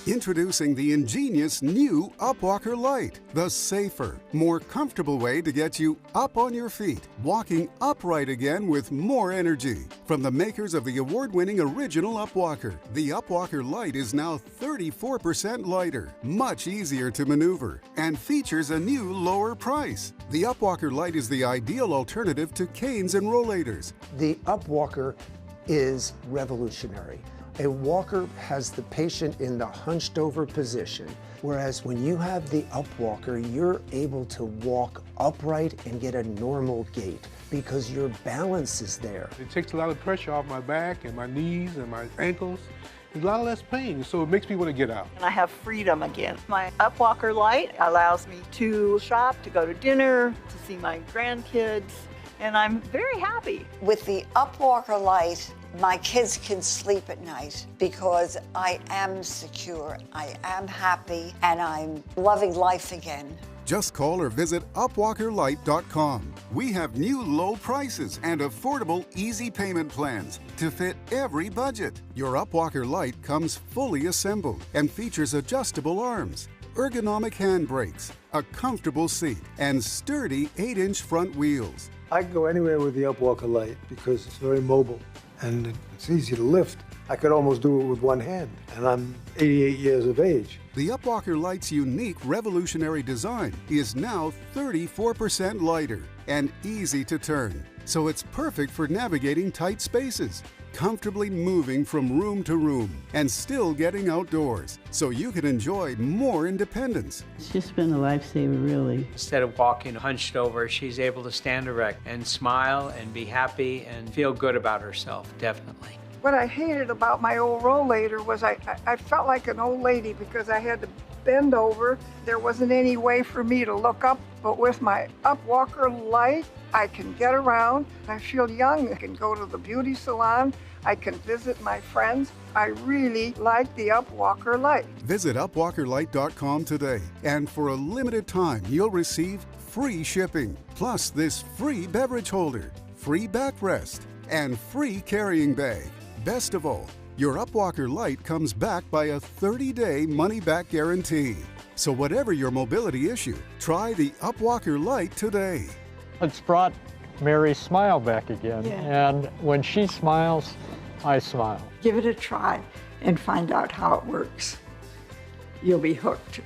Introducing the ingenious new UPWalker Lite, the safer, more comfortable way to get you up on your feet, walking upright again with more energy. From the makers of the award-winning original UPWalker, the UPWalker Lite is now 34% lighter, much easier to maneuver, and features a new lower price. The UPWalker Lite is the ideal alternative to canes and rollators. The UPWalker is revolutionary. A walker has the patient in the hunched over position, whereas when you have the UPWalker, you're able to walk upright and get a normal gait because your balance is there. It takes a lot of pressure off my back and my knees and my ankles. There's a lot less pain, so it makes me want to get out. And I have freedom again. My UPWalker Lite allows me to shop, to go to dinner, to see my grandkids, and I'm very happy. With the UPWalker Lite, my kids can sleep at night because I am secure, I am happy, and I'm loving life again. Just call or visit UPWalkerLite.com. We have new low prices and affordable easy payment plans to fit every budget. Your UPWalker Lite comes fully assembled and features adjustable arms, ergonomic handbrakes, a comfortable seat, and sturdy 8-inch front wheels. I can go anywhere with the UPWalker Lite because it's very mobile and it's easy to lift. I could almost do it with one hand, and I'm 88 years of age. The UPWalker Lite's unique revolutionary design is now 34% lighter and easy to turn, so it's perfect for navigating tight spaces, comfortably moving from room to room, and still getting outdoors, so you can enjoy more independence. It's just been a lifesaver, really. Instead of walking hunched over, she's able to stand erect and smile and be happy and feel good about herself, definitely. What I hated about my old rollator was I felt like an old lady because I had to bend over. There wasn't any way for me to look up, but with my UPWalker Lite, I can get around. I feel young. I can go to the beauty salon. I can visit my friends. I really like the UPWalker Lite. Visit UPWalkerLite.com today, and for a limited time, you'll receive free shipping, plus this free beverage holder, free backrest, and free carrying bag. Best of all, your UPWalker Lite comes backed by a 30-day money-back guarantee. So whatever your mobility issue, try the UPWalker Lite today. It's brought Mary's smile back again, and when she smiles, I smile. Give it a try and find out how it works. You'll be hooked.